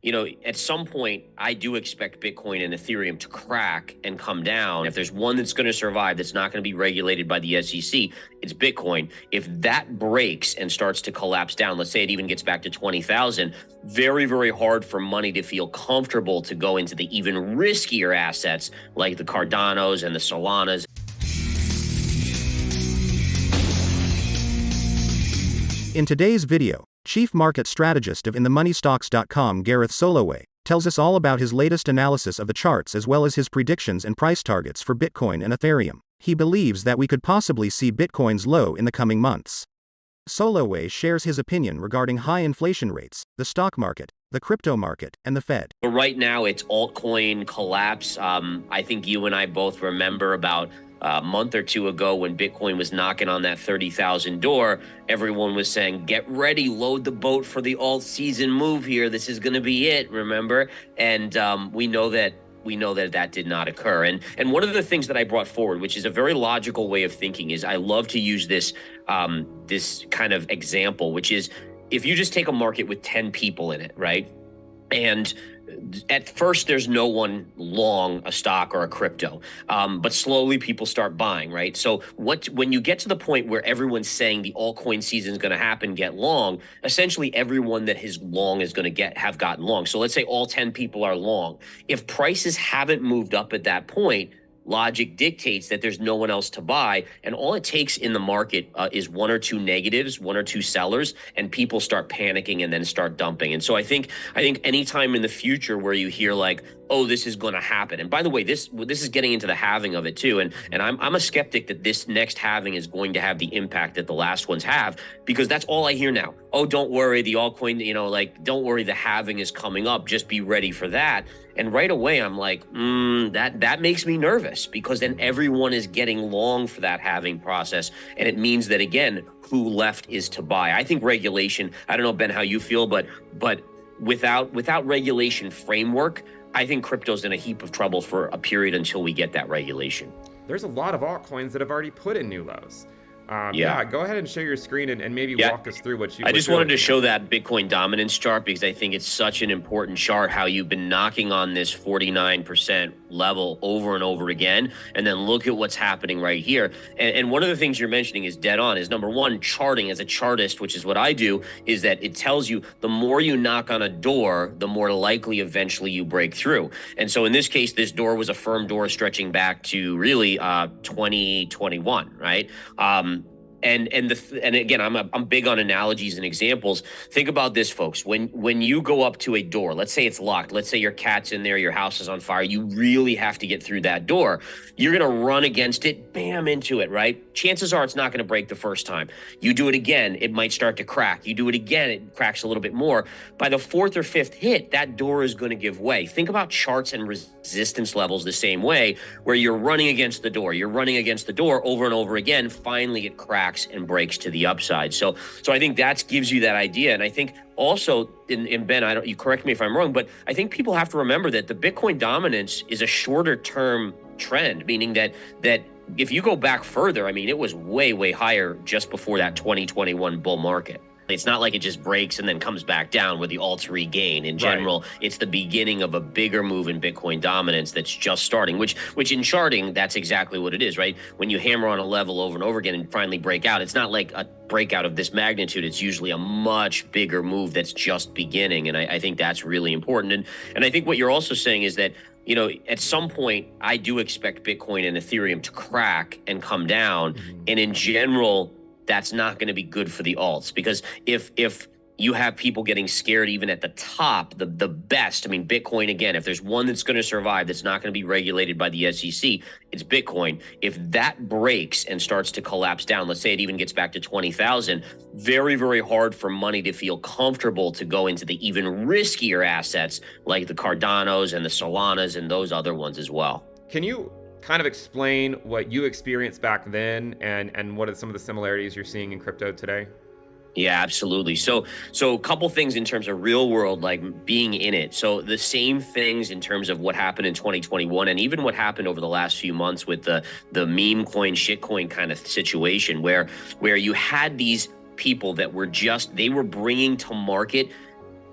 At some point, I do expect Bitcoin and Ethereum to crack and come down. If there's one that's going to survive, that's not going to be regulated by the SEC, it's Bitcoin. If that breaks and starts to collapse down, let's say it even gets back to 20,000, very, very hard for money to feel comfortable to go into the even riskier assets like the Cardanos and the Solanas. In today's video, Chief Market Strategist of InTheMoneyStocks.com Gareth Soloway tells us all about his latest analysis of the charts as well as his predictions and price targets for Bitcoin and Ethereum. He believes that we could possibly see Bitcoin's low in the coming months. Soloway shares his opinion regarding high inflation rates, the stock market, the crypto market, and the Fed. But right now, it's altcoin collapse. I think you and I both remember about a month or two ago when Bitcoin was knocking on that 30,000 door, everyone was saying, get ready, load the boat for the alt season move here. This is going to be it, remember? And we know that that did not occur. And one of the things that I brought forward, which is a very logical way of thinking, is I love to use this this kind of example, which is if you just take a market with 10 people in it, right? And at first, there's no one long a stock or a crypto, but slowly people start buying, right? So when you get to the point where everyone's saying the altcoin season is going to happen, get long, essentially everyone that is long is going to have gotten long. So let's say all 10 people are long. If prices haven't moved up at that point, logic dictates that there's no one else to buy, and all it takes in the market is one or two negatives, one or two sellers, and people start panicking and then start dumping. And so I think anytime in the future where you hear like, oh, this is going to happen, and by the way, this is getting into the halving of it too, and I'm a skeptic that this next halving is going to have the impact that the last ones have, because that's all I hear now. Oh, don't worry, the altcoin, don't worry, the halving is coming up, just be ready for that. And right away, I'm like, that makes me nervous, because then everyone is getting long for that halving process. And it means that, again, who left is to buy. I think regulation, I don't know, Ben, how you feel, but without regulation framework, I think crypto's in a heap of trouble for a period until we get that regulation. There's a lot of altcoins that have already put in new lows. Yeah, go ahead and share your screen and maybe walk us through what you. I just wanted to show that Bitcoin dominance chart because I think it's such an important chart, how you've been knocking on this 49% level over and over again. And then look at what's happening right here. And one of the things you're mentioning is dead on, is number one, charting as a chartist, which is what I do, is that it tells you the more you knock on a door, the more likely eventually you break through. And so in this case, this door was a firm door stretching back to really 2021, right? And again, I'm big on analogies and examples. Think about this, folks. When you go up to a door, let's say it's locked, let's say your cat's in there, your house is on fire, you really have to get through that door. You're going to run against it, bam, into it, right? Chances are it's not going to break the first time. You do it again, it might start to crack. You do it again, it cracks a little bit more. By the fourth or fifth hit, that door is going to give way. Think about charts and resistance levels the same way, where you're running against the door. You're running against the door over and over again. Finally, it cracks and breaks to the upside. So I think that gives you that idea. And I think also, in Ben, you correct me if I'm wrong, but I think people have to remember that the Bitcoin dominance is a shorter term trend, meaning that if you go back further, I mean, it was way, way higher just before that 2021 bull market. It's not like it just breaks and then comes back down where the alts regain. In general, It's the beginning of a bigger move in Bitcoin dominance that's just starting, which in charting, that's exactly what it is, right? When you hammer on a level over and over again and finally break out, it's not like a breakout of this magnitude. It's usually a much bigger move that's just beginning. And I think that's really important. And I think what you're also saying is that, at some point, I do expect Bitcoin and Ethereum to crack and come down. And in general, that's not going to be good for the alts, because if you have people getting scared even at the top, the best, I mean, Bitcoin, again, if there's one that's going to survive that's not going to be regulated by the SEC, it's Bitcoin. If that breaks and starts to collapse down, let's say it even gets back to 20,000, very, very hard for money to feel comfortable to go into the even riskier assets like the Cardanos and the Solanas and those other ones as well. Can you kind of explain what you experienced back then and what are some of the similarities you're seeing in crypto today? Yeah, absolutely. So a couple things in terms of real world, like being in it. So the same things in terms of what happened in 2021 and even what happened over the last few months with the meme coin, shitcoin kind of situation where you had these people that were they were bringing to market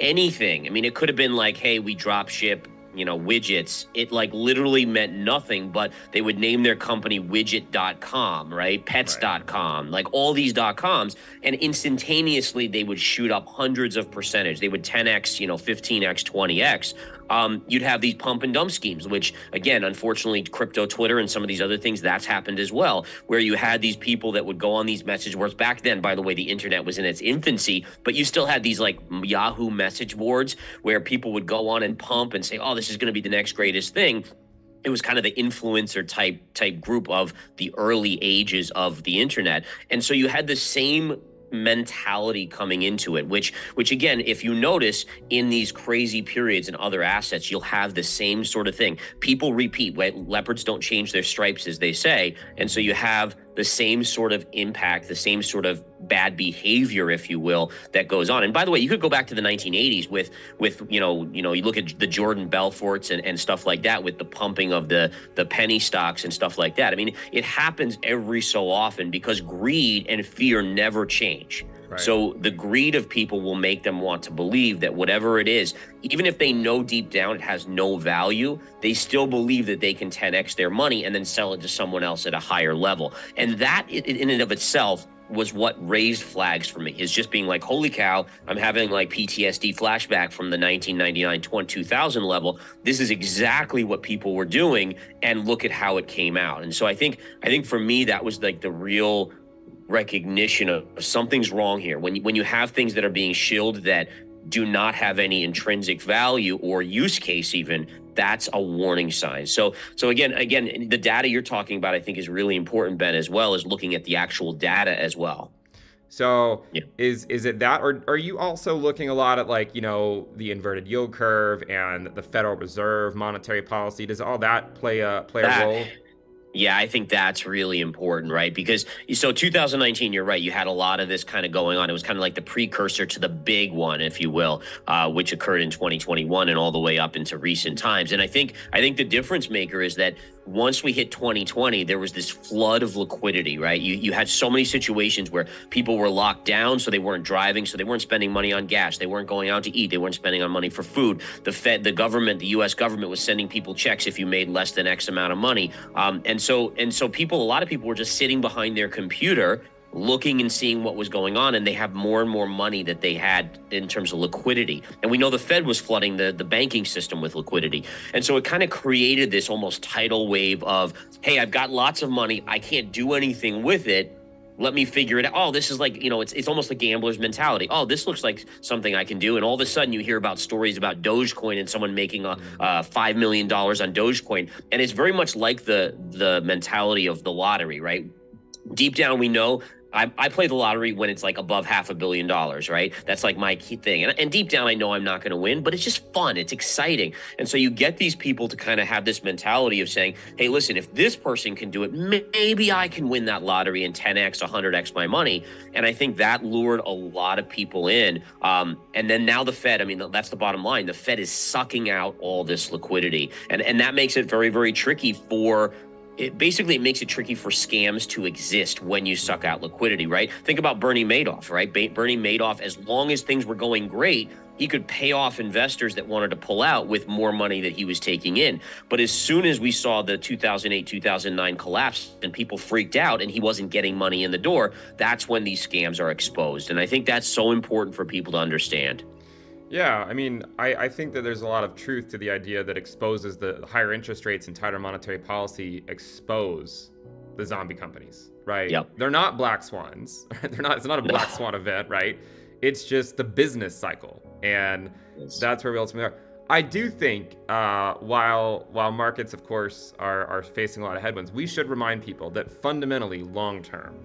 anything. I mean, it could have been like, hey, we drop ship, widgets. It like literally meant nothing, but they would name their company widget.com, right? Pets.com, like all these .coms, and instantaneously they would shoot up hundreds of percentage. They would 10x, 15x, 20x. You'd have these pump and dump schemes, which again, unfortunately, crypto Twitter and some of these other things, that's happened as well, where you had these people that would go on these message boards. Back then, by the way, the internet was in its infancy, but you still had these like Yahoo message boards where people would go on and pump and say, oh, this is going to be the next greatest thing. It was kind of the influencer type group of the early ages of the internet. And so you had the same mentality coming into it, which again, if you notice in these crazy periods and other assets, you'll have the same sort of thing. People repeat, right? Leopards don't change their stripes, as they say. And so you have the same sort of impact, the same sort of bad behavior, if you will, that goes on. And by the way, you could go back to the 1980s with you look at the Jordan Belforts and stuff like that, with the pumping of the penny stocks and stuff like that. I mean, it happens every so often because greed and fear never change. Right. So the greed of people will make them want to believe that whatever it is, even if they know deep down it has no value, they still believe that they can 10x their money and then sell it to someone else at a higher level. And that in and of itself was what raised flags for me, is just being like, holy cow, I'm having like PTSD flashback from the 1999 2000 level. This is exactly what people were doing, and look at how it came out. And so I think for me, that was like the real recognition of something's wrong here. When you have things that are being shilled that do not have any intrinsic value or use case even, that's a warning sign. So again, the data you're talking about, I think, is really important, Ben, as well as looking at the actual data as well. So yeah. Is it that, or are you also looking a lot at like, the inverted yield curve and the Federal Reserve monetary policy? Does all that play a role? Yeah, I think that's really important, right? Because so 2019, you're right, you had a lot of this kind of going on. It was kind of like the precursor to the big one, if you will, which occurred in 2021 and all the way up into recent times. And I think the difference maker is that once we hit 2020, there was this flood of liquidity, right? You had so many situations where people were locked down, so they weren't driving, so they weren't spending money on gas, they weren't going out to eat, they weren't spending on money for food. The Fed, the government, the U.S. government was sending people checks if you made less than X amount of money. And so a lot of people were just sitting behind their computer, looking and seeing what was going on, and they have more and more money that they had in terms of liquidity. And we know the Fed was flooding the banking system with liquidity. And so it kind of created this almost tidal wave of, hey, I've got lots of money, I can't do anything with it, let me figure it out. Oh, this is like, it's almost a gambler's mentality. Oh, this looks like something I can do. And all of a sudden you hear about stories about Dogecoin and someone making $5 million on Dogecoin. And it's very much like the mentality of the lottery, right? Deep down, we know I play the lottery when it's like above $500 million, right? That's like my key thing. And deep down, I know I'm not going to win, but it's just fun. It's exciting. And so you get these people to kind of have this mentality of saying, hey, listen, if this person can do it, maybe I can win that lottery and 10x, 100x my money. And I think that lured a lot of people in. And then now the Fed, I mean, that's the bottom line. The Fed is sucking out all this liquidity. And that makes it very, very tricky for it makes it tricky for scams to exist when you suck out liquidity, right? Think about Bernie Madoff, right? Bernie Madoff, as long as things were going great, he could pay off investors that wanted to pull out with more money that he was taking in. But as soon as we saw the 2008, 2009 collapse and people freaked out and he wasn't getting money in the door, that's when these scams are exposed. And I think that's so important for people to understand. Yeah, I mean, I think that there's a lot of truth to the idea that exposes the higher interest rates and tighter monetary policy expose the zombie companies, right? Yep. They're not black swans. It's not a black swan event, right? It's just the business cycle. And that's where we ultimately are. I do think while markets, of course, are facing a lot of headwinds, we should remind people that fundamentally long-term,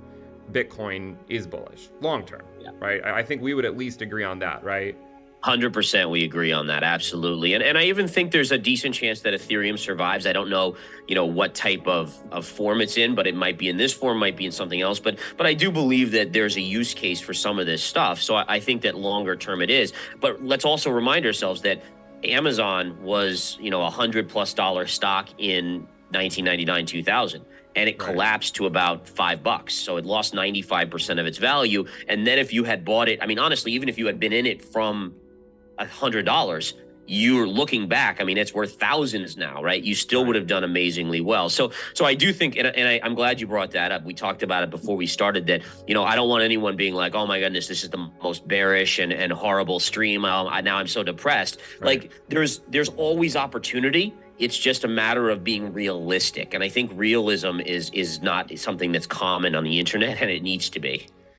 Bitcoin is bullish, long-term, right? I think we would at least agree on that, right? 100% we agree on that, absolutely. And I even think there's a decent chance that Ethereum survives. I don't know, what type of form it's in, but it might be in this form, might be in something else. But I do believe that there's a use case for some of this stuff. So I think that longer term it is. But let's also remind ourselves that Amazon was, $100+ stock in 1999, 2000. And it collapsed to about $5. So it lost 95% of its value. And then if you had bought it, I mean, honestly, even if you had been in it from $100, you're looking back, I mean, it's worth thousands now, right? You still would have done amazingly well. So I do think, and I'm glad you brought that up. We talked about it before we started that, I don't want anyone being like, oh my goodness, this is the most bearish and horrible stream. Now I'm so depressed. Right. Like there's always opportunity. It's just a matter of being realistic. And I think realism is not something that's common on the internet, and it needs to be.